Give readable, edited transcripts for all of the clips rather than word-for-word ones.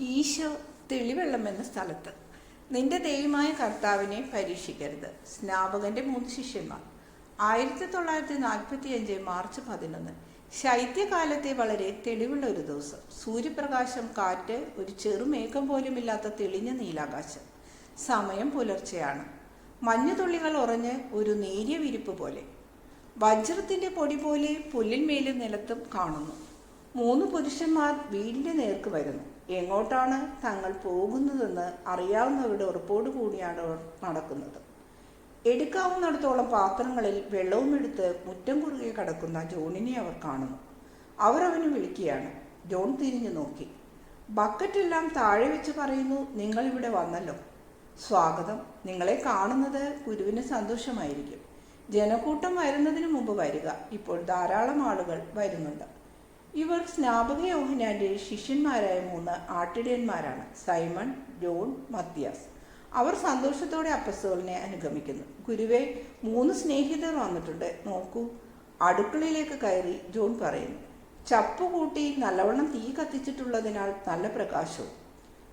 ഈശോ തെളിവെള്ളം എന്ന സ്ഥലത്ത്. നിന്റെ ദൈവമായ കർത്താവിനെ പരീക്ഷിക്കരുത്. സ്നാപകന്റെ 3 ശിഷ്യന്മാർ. 1945 മാർച്ച് 11. ശൈത്യകാലത്തെ വളരെ തെളിവുള്ള ഒരു ദിവസം. സൂര്യപ്രകാശം, കാറ്റ്, ഒരു ചെറുമേഘം പോലുമില്ലാത്ത തെളിഞ്ഞ നീലാകാശം. സമയം പുലർച്ചെയാണ്. മഞ്ഞുതുള്ളികൾ ഉറഞ്ഞ് ഒരു നേരിയ വിരിപ്പ് പോലെ. വജ്രത്തിന്റെ പൊടി പോലെ പുല്ലിന്മേലും നിലത്തും കാണുന്നു. 3 പുരുഷന്മാർ വീടിന്റെ നേർക്ക് വരുന്നു. എങ്ങോട്ടാണ് തങ്ങൾ പോകുന്നതെന്ന് അറിയാവുന്നവരുടെ ഉറപ്പോടു കൂടിയാണ് അവർ നടക്കുന്നത്. എടുക്കാവുന്നിടത്തോളം പാത്രങ്ങളിൽ വെള്ളവും എടുത്ത് മുറ്റം കുറുകെ കിടക്കുന്ന ജോണിനെ അവർ കാണുന്നു. അവർ അവന് വിളിക്കുകയാണ്. ജോൺ തിരിഞ്ഞു നോക്കി. ബക്കറ്റെല്ലാം താഴെ വെച്ച് പറയുന്നു, നിങ്ങൾ ഇവിടെ വന്നല്ലോ. സ്വാഗതം. നിങ്ങളെ കാണുന്നത് ഗുരുവിന് സന്തോഷമായിരിക്കും. ജനക്കൂട്ടം വരുന്നതിന് മുമ്പ് വരിക. ഇപ്പോൾ ധാരാളം ആളുകൾ വരുന്നുണ്ട്. ഇവർ സ്നാപക യോഹന്നാന്റെ ശിഷ്യന്മാരായ 3 ആട്ടിടയന്മാരാണ്. Simon, John, മത്തിയാസ്. അവർ സന്തോഷത്തോടെ അപ്പസ്തോലനെ അനുഗമിക്കുന്നു. ഗുരുവേ, 3 സ്നേഹിതർ വന്നിട്ടുണ്ട്, നോക്കൂ. അടുക്കളയിലേക്ക് കയറി ജോൺ പറയുന്നു. ചപ്പുകൂട്ടി നല്ലവണ്ണം തീ കത്തിച്ചിട്ടുള്ളതിനാൽ നല്ല പ്രകാശവും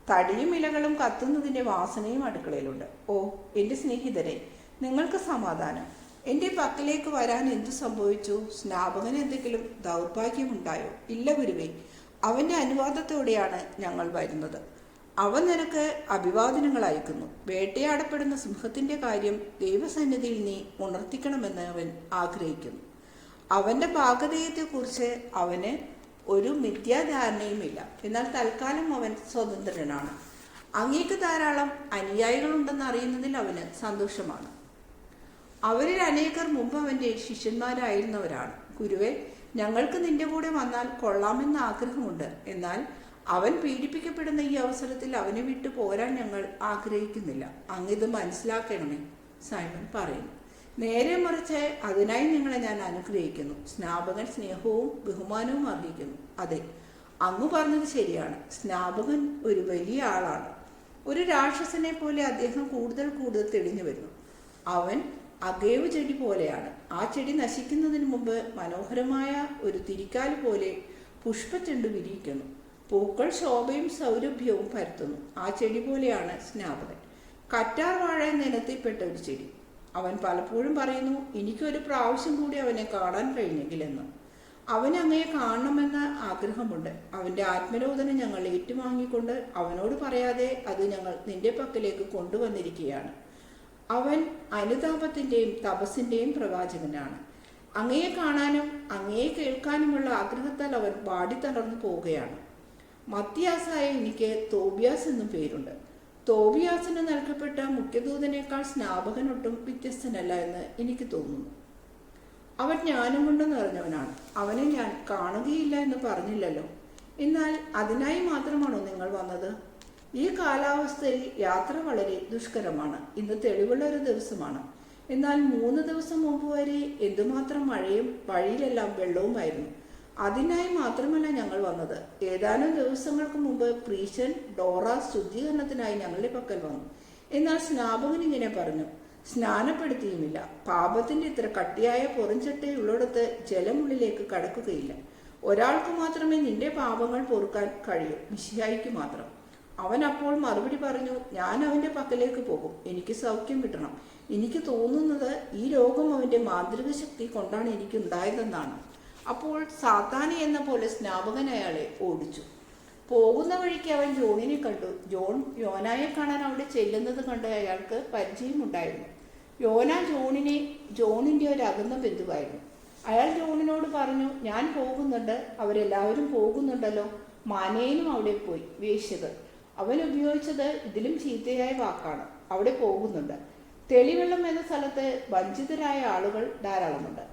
തടിയും ഇലകളും കത്തുന്നതിന്റെ വാസനയും അടുക്കളയിലുണ്ട്. ഓ എൻ്റെ സ്നേഹിതരെ, നിങ്ങൾക്ക് സമാധാനം. എൻ്റെ പക്കലേക്ക് വരാൻ എന്തു സംഭവിച്ചു? സ്നാപകന് എന്തെങ്കിലും ദൗർഭാഗ്യമുണ്ടായോ? ഇല്ല ഗുരുവേ, അവൻ്റെ അനുവാദത്തോടെയാണ് ഞങ്ങൾ വരുന്നത്. അവൻ നിനക്ക് അഭിവാദനങ്ങൾ അയക്കുന്നു. വേട്ടയാടപ്പെടുന്ന സിംഹത്തിൻ്റെ കാര്യം ദൈവസന്നിധിയിൽ നീ ഉണർത്തിക്കണമെന്ന് അവൻ ആഗ്രഹിക്കുന്നു. അവൻ്റെ ഭാഗധേയത്തെക്കുറിച്ച് അവന് ഒരു മിഥ്യാധാരണയുമില്ല. എന്നാൽ തൽക്കാലം അവൻ സ്വതന്ത്രനാണ്. അങ്ങേക്ക് ധാരാളം അനുയായികളുണ്ടെന്ന് അറിയുന്നതിൽ അവന് സന്തോഷമാണ്. അവരിൽ അനേകർ മുമ്പ് അവൻ്റെ ശിഷ്യന്മാരായിരുന്നവരാണ്. ഗുരുവേ, ഞങ്ങൾക്ക് നിന്റെ കൂടെ വന്നാൽ കൊള്ളാമെന്ന ആഗ്രഹമുണ്ട്. എന്നാൽ അവൻ പീഡിപ്പിക്കപ്പെടുന്ന ഈ അവസരത്തിൽ അവനെ വിട്ടു പോരാൻ ഞങ്ങൾ ആഗ്രഹിക്കുന്നില്ല. അങ്ങിത് മനസ്സിലാക്കണമേ, സൈമൺ പറയുന്നു. നേരെ മറിച്ച് അതിനായി നിങ്ങളെ ഞാൻ അനുഗ്രഹിക്കുന്നു. സ്നാപകൻ സ്നേഹവും ബഹുമാനവും അർഹിക്കുന്നു. അതെ, അങ്ങ് പറഞ്ഞത് ശരിയാണ്. സ്നാപകൻ ഒരു വലിയ ആളാണ്. ഒരു രാക്ഷസനെ പോലെ അദ്ദേഹം കൂടുതൽ തെളിഞ്ഞു വരുന്നു. അവൻ അഗേവ് ചെടി പോലെയാണ്. ആ ചെടി നശിക്കുന്നതിന് മുമ്പ് മനോഹരമായ ഒരു തിരിക്കാല് പോലെ പുഷ്പച്ചെണ്ട് വിരിയിക്കുന്നു. പൂക്കൾ ശോഭയും സൗരഭ്യവും പരത്തുന്നു. ആ ചെടി പോലെയാണ് സ്നാപകൻ. കറ്റാർ വാഴ നിലത്തിൽപ്പെട്ട ഒരു ചെടി. അവൻ പലപ്പോഴും പറയുന്നു, എനിക്കൊരു പ്രാവശ്യം കൂടി അവനെ കാണാൻ കഴിഞ്ഞെങ്കിലെന്ന്. അവൻ അങ്ങയെ കാണണമെന്ന ആഗ്രഹമുണ്ട്. അവൻ്റെ ആത്മരോധനം ഞങ്ങൾ ഏറ്റുവാങ്ങിക്കൊണ്ട് അവനോട് പറയാതെ അത് ഞങ്ങൾ നിന്റെ പക്കലേക്ക് കൊണ്ടുവന്നിരിക്കുകയാണ്. അവൻ അനുതാപത്തിൻ്റെയും തപസ്സിൻ്റെയും പ്രവാചകനാണ്. അങ്ങയെ കാണാനും അങ്ങയെ കേൾക്കാനുമുള്ള ആഗ്രഹത്താൽ അവൻ വാടിത്തളർന്നു പോവുകയാണ്. മത്തിയാസായ എനിക്ക് തോബിയാസ് എന്നും പേരുണ്ട്. തോബിയാസിന് നൽകപ്പെട്ട മുഖ്യദൂതനേക്കാൾ സ്നാപകനൊട്ടും വ്യത്യസ്തനല്ല എന്ന് എനിക്ക് തോന്നുന്നു. അവൻ ജ്ഞാനം കൊണ്ട് നിറഞ്ഞവനാണ്. അവനെ ഞാൻ കാണുകയില്ല എന്ന് പറഞ്ഞില്ലല്ലോ. എന്നാൽ അതിനായി മാത്രമാണോ നിങ്ങൾ വന്നത്? ഈ കാലാവസ്ഥയിൽ യാത്ര വളരെ ദുഷ്കരമാണ്. ഇന്ന് തെളിവുള്ള ഒരു ദിവസമാണ്. എന്നാൽ 3 ദിവസം മുമ്പ് വരെ എന്തുമാത്രം മഴയും വഴിയിലെല്ലാം വെള്ളവുമായിരുന്നു. അതിനായി മാത്രമല്ല ഞങ്ങൾ വന്നത്. ഏതാനും ദിവസങ്ങൾക്ക് മുമ്പ് പ്രീശൻ ഡോറ ശുദ്ധീകരണത്തിനായി ഞങ്ങളുടെ പക്കൽ വന്നു. എന്നാൽ സ്നാപകൻ ഇങ്ങനെ പറഞ്ഞു, സ്നാനപ്പെടുത്തിയുമില്ല. പാപത്തിന്റെ ഇത്ര കട്ടിയായ പുറംചട്ടയുള്ളിടത്ത് ജലമുള്ളിലേക്ക് കടക്കുകയില്ല. ഒരാൾക്ക് മാത്രമേ നിന്റെ പാപങ്ങൾ പൊറുക്കാൻ കഴിയൂ, മിശിഹായിക്ക് മാത്രം. അവൻ അപ്പോൾ മറുപടി പറഞ്ഞു, ഞാൻ അവൻ്റെ പക്കലേക്ക് പോകും. എനിക്ക് സൗഖ്യം കിട്ടണം. എനിക്ക് തോന്നുന്നത് ഈ രോഗം അവൻ്റെ മാന്ത്രിക ശക്തി കൊണ്ടാണ് എനിക്കുണ്ടായതെന്നാണ്. അപ്പോൾ സാത്താനി എന്ന പോലെ സ്നാപകൻ അയാളെ ഓടിച്ചു. പോകുന്ന വഴിക്ക് അവൻ ജോണിനെ കണ്ടു. ജോൺ യോനായെ കാണാൻ അവിടെ ചെല്ലുന്നത് കണ്ട് അയാൾക്ക് പരിചയമുണ്ടായിരുന്നു. യോന ജോണിൻ്റെ ഒരു അകന്ന ബന്ധുവായിരുന്നു. അയാൾ ജോണിനോട് പറഞ്ഞു, ഞാൻ പോകുന്നുണ്ട്, അവരെല്ലാവരും പോകുന്നുണ്ടല്ലോ. മാനേനും അവിടെ പോയി. വേശ്യകൾ. അവൻ ഉപയോഗിച്ചത് ഇതിലും ചീത്തയായ വാക്കാണ്. അവിടെ പോകുന്നുണ്ട്. തെളിവെള്ളം എന്ന സ്ഥലത്ത് വഞ്ചിതരായ ആളുകൾ ധാരാളമുണ്ട്.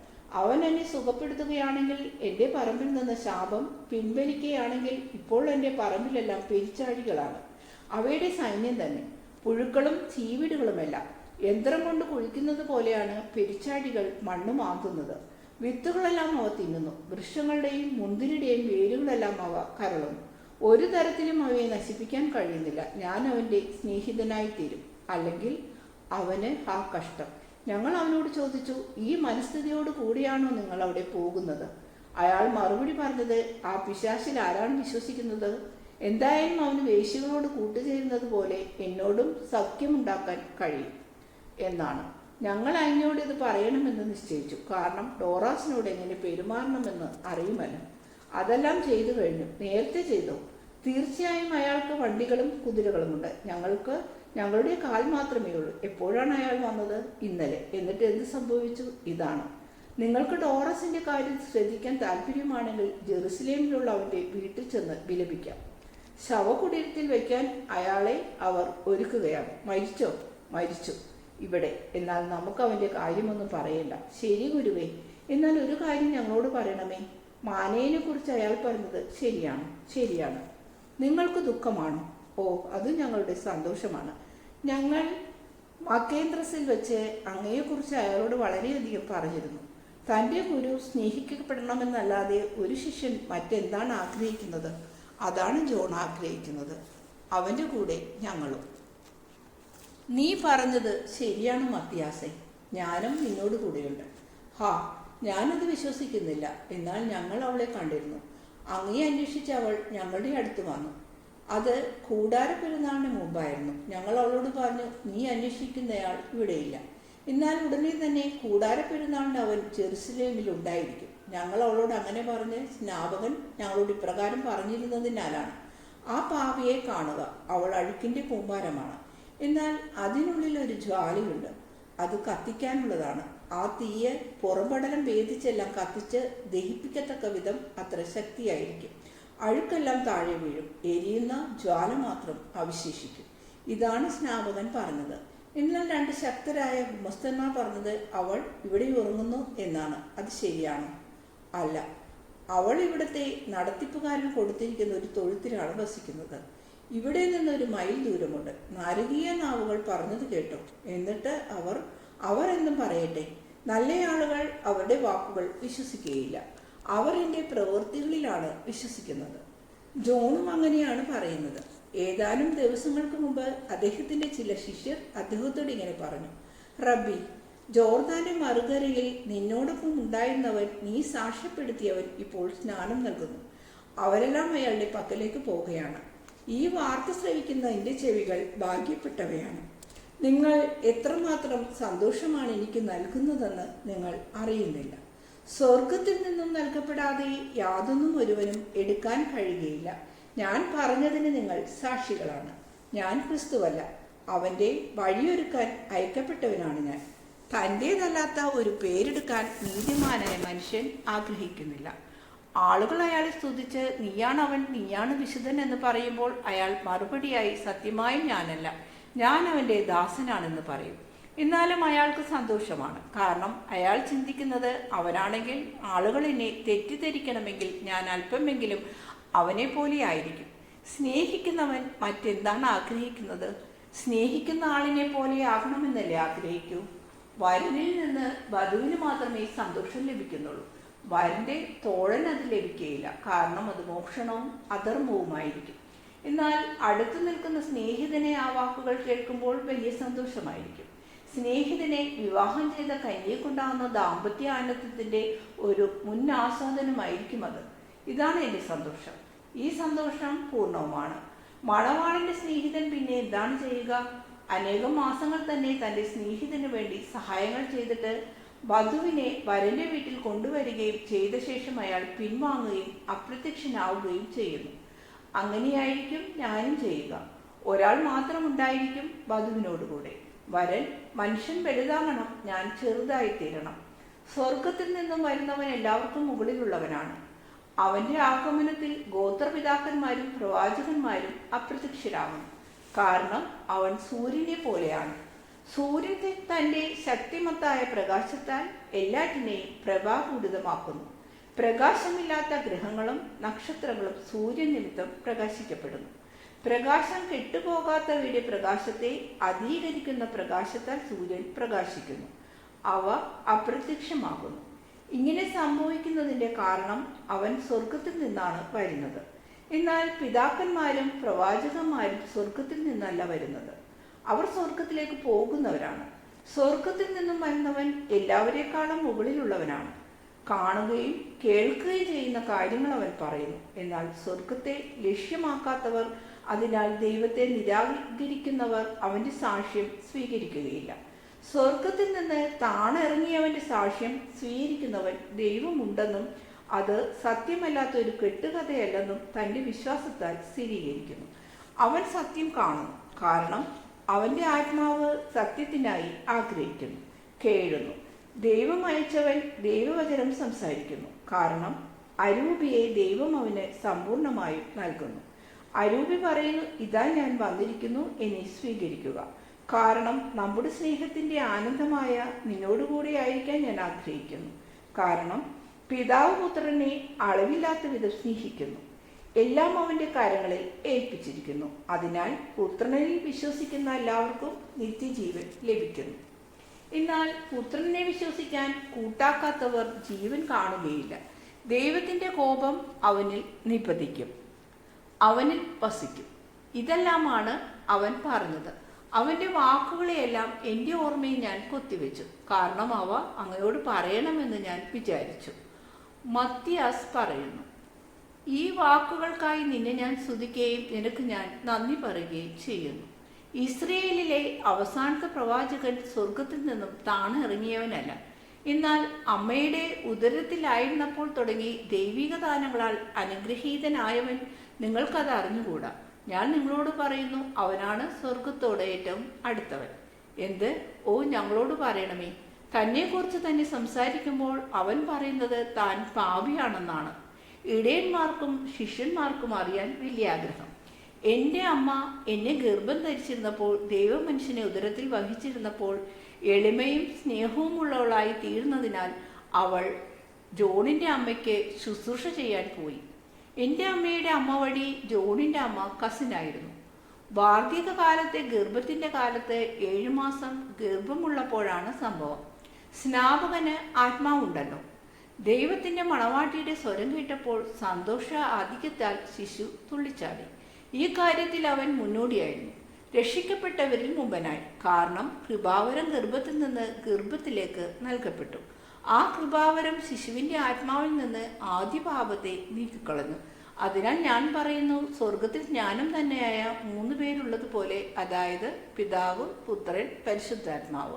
അവൻ എന്നെ സുഖപ്പെടുത്തുകയാണെങ്കിൽ എൻ്റെ പറമ്പിൽ നിന്ന് ശാപം പിൻവലിക്കുകയാണെങ്കിൽ ഇപ്പോൾ എൻ്റെ പറമ്പിലെല്ലാം പെരിച്ചാഴികളാണ്. അവയുടെ സൈന്യം തന്നെ. പുഴുക്കളും ചീവിടുകളുമെല്ലാം. യന്ത്രം കൊണ്ട് കുഴിക്കുന്നത് പോലെയാണ് പെരിച്ചാഴികൾ മണ്ണ് മാന്തുന്നത്. വിത്തുകളെല്ലാം അവ തിന്നുന്നു. വൃക്ഷങ്ങളുടെയും മുന്തിരിയുടെയും വേരുകളെല്ലാം അവ കരളുന്നു. ഒരു തരത്തിലും അവയെ നശിപ്പിക്കാൻ കഴിയുന്നില്ല. ഞാൻ അവൻ്റെ സ്നേഹിതനായി തീരും, അല്ലെങ്കിൽ അവന് ആ കഷ്ടം. ഞങ്ങൾ അവനോട് ചോദിച്ചു, ഈ മനസ്ഥിതിയോട് കൂടിയാണോ നിങ്ങൾ അവിടെ പോകുന്നത്? അയാൾ മറുപടി പറഞ്ഞത്, ആ പിശാചിൽ ആരാണ് വിശ്വസിക്കുന്നത്? എന്തായാലും അവന് വേശ്യകളോട് കൂട്ടുചേരുന്നത് പോലെ എന്നോടും സഖ്യമുണ്ടാക്കാൻ കഴിയും എന്നാണ്. ഞങ്ങൾ അതിനോട് ഇത് പറയണമെന്ന് നിശ്ചയിച്ചു. കാരണം ഡോറാസിനോട് എങ്ങനെ പെരുമാറണമെന്ന് അറിയുമല്ലോ. അതെല്ലാം ചെയ്തു കഴിഞ്ഞു. നേരത്തെ ചെയ്തോ? തീർച്ചയായും അയാൾക്ക് വണ്ടികളും കുതിരകളുമുണ്ട്. ഞങ്ങൾക്ക് ഞങ്ങളുടെ കാൽ മാത്രമേ ഉള്ളൂ. എപ്പോഴാണ് അയാൾ വന്നത്? ഇന്നലെ. എന്നിട്ട് എന്ത് സംഭവിച്ചു? ഇതാണ്. നിങ്ങൾക്ക് ഡോറസിന്റെ കാര്യം ശ്രദ്ധിക്കാൻ താല്പര്യമാണെങ്കിൽ ജെറുസലേമിലുള്ള അവന്റെ വീട്ടിൽ ചെന്ന് വിലപിക്കാം. ശവകുടീരത്തിൽ വയ്ക്കാൻ അയാളെ അവർ ഒരുക്കുകയാണ്. മരിച്ചോ? മരിച്ചു ഇവിടെ. എന്നാൽ നമുക്ക് അവന്റെ കാര്യമൊന്നും പറയണ്ട. ശരി ഗുരുവേ, എന്നാൽ ഒരു കാര്യം ഞങ്ങളോട് പറയണമേ. മാനേനെ കുറിച്ച് അയാൾ പറഞ്ഞത് ശരിയാണ്. ശരിയാണ്. നിങ്ങൾക്ക് ദുഃഖമാണോ? ഓ, അത് ഞങ്ങളുടെ സന്തോഷമാണ്. ഞങ്ങൾ മക്കേന്ദ്രസിൽ വെച്ച് അങ്ങയെക്കുറിച്ച് അയാളോട് വളരെയധികം പറഞ്ഞിരുന്നു. തൻ്റെ ഗുരു സ്നേഹിക്കപ്പെടണമെന്നല്ലാതെ ഒരു ശിഷ്യൻ മറ്റെന്താണ് ആഗ്രഹിക്കുന്നത്? അതാണ് ജോൺ ആഗ്രഹിക്കുന്നത്. അവൻ്റെ കൂടെ ഞങ്ങളും. നീ പറഞ്ഞത് ശരിയാണ് മത്തിയാസേ. ഞാനും നിന്നോട് കൂടെയുണ്ട്. ഹാ, ഞാനത് വിശ്വസിക്കുന്നില്ല. എന്നാൽ ഞങ്ങൾ അവളെ കണ്ടിരുന്നു. അങ്ങയെ അന്വേഷിച്ച് അവൾ ഞങ്ങളുടെ അടുത്ത് വന്നു. അത് കൂടാര പെരുന്നാളിന് മുമ്പായിരുന്നു. ഞങ്ങൾ അവളോട് പറഞ്ഞു, നീ അന്വേഷിക്കുന്നയാൾ ഇവിടെയില്ല. എന്നാൽ ഉടനെ തന്നെ കൂടാര പെരുന്നാളിന് അവൻ ജെറുസലേമിൽ ഉണ്ടായിരിക്കും. ഞങ്ങൾ അവളോട് അങ്ങനെ പറഞ്ഞ് സ്നാപകൻ ഞങ്ങളോട് ഇപ്രകാരം പറഞ്ഞിരുന്നതിനാലാണ്. ആ പാപിയെ കാണുക, അവൾ അഴുക്കിന്റെ കൂമ്പാരമാണ്. എന്നാൽ അതിനുള്ളിൽ ഒരു ജ്വാലയുണ്ട്. അത് കത്തിക്കാനുള്ളതാണ്. ആ തീയെ പുറംപടലം ഭേദിച്ചെല്ലാം കത്തിച്ച് ദഹിപ്പിക്കത്തക്ക വിധം അത്ര ശക്തിയായിരിക്കും. അഴുക്കെല്ലാം താഴെ വീഴും. എരിയുന്ന ജ്വാല മാത്രം അവശേഷിക്കും. ഇതാണ് സ്നാപകൻ പറഞ്ഞത്. എന്നാൽ രണ്ട് ശക്തരായ ഗുമസ്തന്മാർ പറഞ്ഞത് അവൾ ഇവിടെ ഉറങ്ങുന്നു എന്നാണ്. അത് ശരിയാണോ? അല്ല. അവൾ ഇവിടുത്തെ നടത്തിപ്പുകാരൻ കൊടുത്തിരിക്കുന്ന ഒരു തൊഴുത്തിലാണ് വസിക്കുന്നത്. ഇവിടെ നിന്ന് ഒരു മൈൽ ദൂരമുണ്ട്. നാരകീയ നാവുകൾ പറഞ്ഞത് കേട്ടോ. എന്നിട്ട് അവർ എന്നും പറയട്ടെ. നല്ല ആളുകൾ അവരുടെ വാക്കുകൾ വിശ്വസിക്കുകയില്ല. അവർ എൻ്റെ പ്രവൃത്തികളിലാണ് വിശ്വസിക്കുന്നത്. ജോണും അങ്ങനെയാണ് പറയുന്നത്. ഏതാനും ദിവസങ്ങൾക്ക് മുമ്പ് അദ്ദേഹത്തിന്റെ ചില ശിഷ്യർ അദ്ദേഹത്തോട് ഇങ്ങനെ പറഞ്ഞു, റബ്ബി, ജോർദാന്റെ മറുകരയിൽ നിന്നോടൊപ്പം ഉണ്ടായിരുന്നവൻ, നീ സാക്ഷ്യപ്പെടുത്തിയവൻ ഇപ്പോൾ സ്നാനം നൽകുന്നു. അവരെല്ലാം അയാളുടെ പക്കലേക്ക് പോവുകയാണ്. ഈ വാർത്ത ശ്രവിക്കുന്ന എൻ്റെ ചെവികൾ ഭാഗ്യപ്പെട്ടവയാണ്. നിങ്ങൾ എത്രമാത്രം സന്തോഷമാണ് എനിക്ക് നൽകുന്നതെന്ന് നിങ്ങൾ അറിയുന്നില്ല. സ്വർഗത്തിൽ നിന്നും നൽകപ്പെടാതെ യാതൊന്നും ഒരുവനും എടുക്കാൻ കഴിയുകയില്ല. ഞാൻ പറഞ്ഞതിന് നിങ്ങൾ സാക്ഷികളാണ്. ഞാൻ ക്രിസ്തുവല്ല, അവന്റെ വഴിയൊരുക്കാൻ അയക്കപ്പെട്ടവനാണ് ഞാൻ. തൻ്റേതല്ലാത്ത ഒരു പേരെടുക്കാൻ നീതിമാനായ മനുഷ്യൻ ആഗ്രഹിക്കുന്നില്ല. ആളുകൾ അയാളെ സ്തുതിച്ച് നീയാണ് അവൻ, നീയാണ് വിശുദ്ധൻ എന്ന് പറയുമ്പോൾ അയാൾ മറുപടിയായി, സത്യമായും ഞാനല്ല, ഞാൻ അവന്റെ ദാസനാണെന്ന് പറയും. എന്നാലും അയാൾക്ക് സന്തോഷമാണ്. കാരണം അയാൾ ചിന്തിക്കുന്നത്, അവനാണെങ്കിൽ ആളുകൾ എന്നെ തെറ്റിദ്ധരിക്കണമെങ്കിൽ ഞാൻ അല്പമെങ്കിലും അവനെ പോലെ ആയിരിക്കും. സ്നേഹിക്കുന്നവൻ മറ്റെന്താണ് ആഗ്രഹിക്കുന്നത്? സ്നേഹിക്കുന്ന ആളിനെ പോലെ ആകണമെന്നല്ലേ ആഗ്രഹിക്കൂ? വരനിൽ നിന്ന് വധുവിന് മാത്രമേ സന്തോഷം ലഭിക്കുന്നുള്ളൂ. വരന്റെ തോഴൻ അത് ലഭിക്കുകയില്ല. കാരണം അത് മോഷണവും അധർമ്മവുമായിരിക്കും. എന്നാൽ അടുത്തു നിൽക്കുന്ന സ്നേഹിതനെ ആ വാക്കുകൾ കേൾക്കുമ്പോൾ വലിയ സന്തോഷമായിരിക്കും. സ്നേഹിതനെ വിവാഹം ചെയ്ത കന്യയെ കൊണ്ടാകുന്ന ദാമ്പത്യ ആനന്ദത്തിന്റെ ഒരു മുൻ ആസ്വാദനമായിരിക്കും അത്. ഇതാണ് എൻ്റെ സന്തോഷം. ഈ സന്തോഷം പൂർണ്ണവുമാണ്. മണവാളന്റെ സ്നേഹിതൻ പിന്നെ എന്താണ് ചെയ്യുക? അനേകം മാസങ്ങൾ തന്നെ തൻ്റെ സ്നേഹിതന് വേണ്ടി സഹായങ്ങൾ ചെയ്തിട്ട് വധുവിനെ വരന്റെ വീട്ടിൽ കൊണ്ടുവരികയും ചെയ്ത ശേഷം അയാൾ പിൻവാങ്ങുകയും അപ്രത്യക്ഷനാവുകയും ചെയ്യുന്നു. അങ്ങനെയായിരിക്കും ഞാനും ചെയ്യുക. ഒരാൾ മാത്രം ഉണ്ടായിരിക്കും വധുവിനോടുകൂടെ. വരൻ മനുഷ്യൻ വലുതാകണം, ഞാൻ ചെറുതായിത്തീരണം. സ്വർഗത്തിൽ നിന്നും വരുന്നവൻ എല്ലാവർക്കും മുകളിലുള്ളവനാണ്. അവന്റെ ആഗമനത്തിൽ ഗോത്രപിതാക്കന്മാരും പ്രവാചകന്മാരും അപ്രത്യക്ഷരാകും. കാരണം അവൻ സൂര്യനെ പോലെയാണ്. സൂര്യൻ തന്റെ ശക്തിമത്തായ പ്രകാശത്താൽ എല്ലാറ്റിനെയും പ്രഭാപൂരിതമാക്കുന്നു. പ്രകാശമില്ലാത്ത ഗ്രഹങ്ങളും നക്ഷത്രങ്ങളും സൂര്യൻ നിമിത്തം പ്രകാശിക്കപ്പെടുന്നു. പ്രകാശം കെട്ടുപോകാത്തവയുടെ പ്രകാശത്തെ അധീകരിക്കുന്ന പ്രകാശത്താൽ സൂര്യൻ പ്രകാശിക്കുന്നു. അവ അപ്രത്യക്ഷമാകുന്നു. ഇങ്ങനെ സംഭവിക്കുന്നതിന്റെ കാരണം അവൻ സ്വർഗത്തിൽ നിന്നാണ് വരുന്നത്. എന്നാൽ പിതാക്കന്മാരും പ്രവാചകന്മാരും സ്വർഗത്തിൽ നിന്നല്ല വരുന്നത്. അവർ സ്വർഗത്തിലേക്ക് പോകുന്നവരാണ്. സ്വർഗത്തിൽ നിന്നും വരുന്നവൻ എല്ലാവരെക്കാളും മുകളിലുള്ളവനാണ്. കാണുകയും കേൾക്കുകയും ചെയ്യുന്ന കാര്യങ്ങൾ അവൻ പറയുന്നു. എന്നാൽ സ്വർഗത്തെ ലക്ഷ്യമാക്കാത്തവർ, അതിനാൽ ദൈവത്തെ നിരാകരിക്കുന്നവർ അവന്റെ സാക്ഷ്യം സ്വീകരിക്കുകയില്ല. സ്വർഗത്തിൽ നിന്ന് താണിറങ്ങിയവന്റെ സാക്ഷ്യം സ്വീകരിക്കുന്നവൻ ദൈവമുണ്ടെന്നും അത് സത്യമല്ലാത്ത ഒരു കെട്ടുകഥയല്ലെന്നും തന്റെ വിശ്വാസത്താൽ സ്ഥിരീകരിക്കുന്നു. അവൻ സത്യം കാണുന്നു, കാരണം അവന്റെ ആത്മാവ് സത്യത്തിനായി ആഗ്രഹിക്കുന്നു. കേഴുന്നു, ദൈവം അയച്ചവൻ ദൈവവചനം സംസാരിക്കുന്നു, കാരണം അരൂപിയെ ദൈവം അവന് സമ്പൂർണമായും നൽകുന്നു. അരൂപി പറയുന്നു, ഇതാ ഞാൻ വന്നിരിക്കുന്നു, എന്നെ സ്വീകരിക്കുക. കാരണം നമ്മുടെ സ്നേഹത്തിന്റെ ആനന്ദമായ നിന്നോടുകൂടി ആയിരിക്കാൻ ഞാൻ ആഗ്രഹിക്കുന്നു. കാരണം പിതാവ് പുത്രനെ അളവില്ലാത്ത വിധം സ്നേഹിക്കുന്നു, എല്ലാം അവന്റെ കരങ്ങളിൽ ഏൽപ്പിച്ചിരിക്കുന്നു. അതിനാൽ പുത്രനിൽ വിശ്വസിക്കുന്ന എല്ലാവർക്കും നിത്യജീവൻ ലഭിക്കുന്നു. എന്നാൽ പുത്രനെ വിശ്വസിക്കാൻ കൂട്ടാക്കാത്തവർ ജീവൻ കാണുകയില്ല. ദൈവത്തിന്റെ കോപം അവനിൽ നിപതിക്കും, അവനിൽ വസിക്കും. ഇതെല്ലാമാണ് അവൻ പറഞ്ഞത്. അവന്റെ വാക്കുകളെയെല്ലാം എൻ്റെ ഓർമ്മയിൽ ഞാൻ കൊത്തിവെച്ചു, കാരണം അവ അങ്ങയോട് പറയണമെന്ന് ഞാൻ വിചാരിച്ചു. മത്തിയാസ് പറയുന്നു, ഈ വാക്കുകൾക്കായി നിന്നെ ഞാൻ സ്തുതിക്കുകയും നിനക്ക് ഞാൻ നന്ദി പറയുകയും ചെയ്യുന്നു. ഇസ്രയേലിലെ അവസാനത്തെ പ്രവാചകൻ സ്വർഗത്തിൽ നിന്നും താണിറങ്ങിയവനല്ല, എന്നാൽ അമ്മയുടെ ഉദരത്തിലായിരുന്നപ്പോൾ തുടങ്ങി ദൈവിക ദാനങ്ങളാൽ അനുഗ്രഹീതനായവൻ. നിങ്ങൾക്കത് അറിഞ്ഞുകൂടാ. ഞാൻ നിങ്ങളോട് പറയുന്നു, അവനാണ് സ്വർഗത്തോട് ഏറ്റവും അടുത്തവൻ. എന്ത്? ഓ, ഞങ്ങളോട് പറയണമേ. തന്നെക്കുറിച്ച് തന്നെ സംസാരിക്കുമ്പോൾ അവൻ പറയുന്നത് താൻ പാപിയാണെന്നാണ്. ഇടയന്മാർക്കും ശിഷ്യന്മാർക്കും അറിയാൻ വലിയ ആഗ്രഹം. എൻ്റെ അമ്മ എന്നെ ഗർഭം ധരിച്ചിരുന്നപ്പോൾ, ദൈവമനുഷ്യനെ ഉദരത്തിൽ വഹിച്ചിരുന്നപ്പോൾ എളിമയും സ്നേഹവും ഉള്ളവളായി തീർന്നതിനാൽ അവൾ ജോണിൻ്റെ അമ്മയ്ക്ക് ശുശ്രൂഷ ചെയ്യാൻ പോയി. എൻ്റെ അമ്മയുടെ അമ്മ വഴി ജോണിൻ്റെ അമ്മ കസിനായിരുന്നു. വാർദ്ധക്യ കാലത്തെ ഗർഭത്തിൻ്റെ കാലത്ത് 7 മാസം ഗർഭമുള്ളപ്പോഴാണ് സംഭവം. സ്നാപകന് ആത്മാവുണ്ടല്ലോ. ദൈവത്തിൻ്റെ മണവാട്ടിയുടെ സ്വരം കേട്ടപ്പോൾ സന്തോഷ ആധിക്യത്താൽ ശിശു തുള്ളിച്ചാടി. ഈ കാര്യത്തിൽ അവൻ മുന്നോടിയായിരുന്നു, രക്ഷിക്കപ്പെട്ടവരിൽ മുമ്പനായി. കാരണം കൃപാവരം ഗർഭത്തിൽ നിന്ന് ഗർഭത്തിലേക്ക് നൽകപ്പെട്ടു. ആ കൃപാവരം ശിശുവിൻ്റെ ആത്മാവിൽ നിന്ന് ആദ്യ പാപത്തെ നീക്കിക്കളഞ്ഞു. അതിനാൽ ഞാൻ പറയുന്നു, സ്വർഗത്തിൽ ജ്ഞാനം തന്നെയായ 3 പേരുള്ളതുപോലെ, അതായത് പിതാവ്, പുത്രൻ, പരിശുദ്ധാത്മാവ്.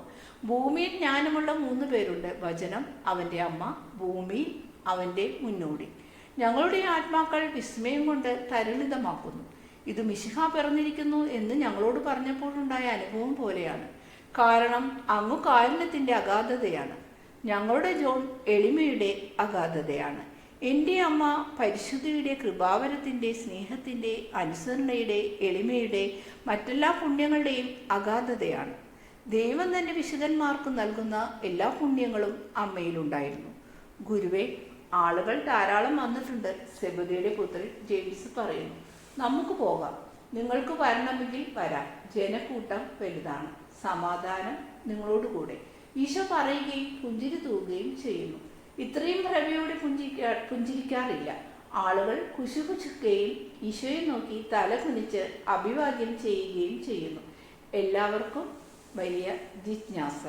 ഭൂമിയിൽ ജ്ഞാനമുള്ള 3 പേരുണ്ട്: വചനം, അവൻ്റെ അമ്മ, ഭൂമിയിൽ അവൻ്റെ മുന്നോടി. ഞങ്ങളുടെ ആത്മാക്കൾ വിസ്മയം കൊണ്ട് തരളിതമാക്കുന്നു. ഇത് മിശിഹ പിറന്നിരിക്കുന്നു എന്ന് ഞങ്ങളോട് പറഞ്ഞപ്പോഴുണ്ടായ അനുഭവം പോലെയാണ്. കാരണം അങ്ങ് കാരുണ്യത്തിൻ്റെ അഗാധതയാണ്, ഞങ്ങളുടെ ജോൺ എളിമയുടെ അഗാധതയാണ്. എൻ്റെ അമ്മ പരിശുദ്ധിയുടെ, കൃപാവരത്തിൻ്റെ, സ്നേഹത്തിൻ്റെ, അനുസരണയുടെ, എളിമയുടെ, മറ്റെല്ലാ പുണ്യങ്ങളുടെയും അഗാധതയാണ്. ദൈവം തൻ്റെ വിശുദ്ധന്മാർക്ക് നൽകുന്ന എല്ലാ പുണ്യങ്ങളും അമ്മയിലുണ്ടായിരുന്നു. ഗുരുവേ, ആളുകൾ ധാരാളം വന്നിട്ടുണ്ട്. സെബദിയുടെ പുത്രൻ ജെയിംസ് പറയുന്നു, നമുക്ക് പോകാം. നിങ്ങൾക്ക് വരണമെങ്കിൽ വരാം. ജനക്കൂട്ടം വലുതാണ്. സമാധാനം നിങ്ങളോടുകൂടെ. ഈശോ പറയുകയും പുഞ്ചിരി തൂകുകയും ചെയ്യുന്നു. ഇത്രയും ഭ്രമയോടെ പുഞ്ചിരിക്കാറില്ല. ആളുകൾ കുശുകുശുക്കുകയും ഈശോയെ നോക്കി തല കുനിച്ച് അഭിവാദ്യം ചെയ്യുകയും ചെയ്യുന്നു. എല്ലാവർക്കും വലിയ ജിജ്ഞാസ.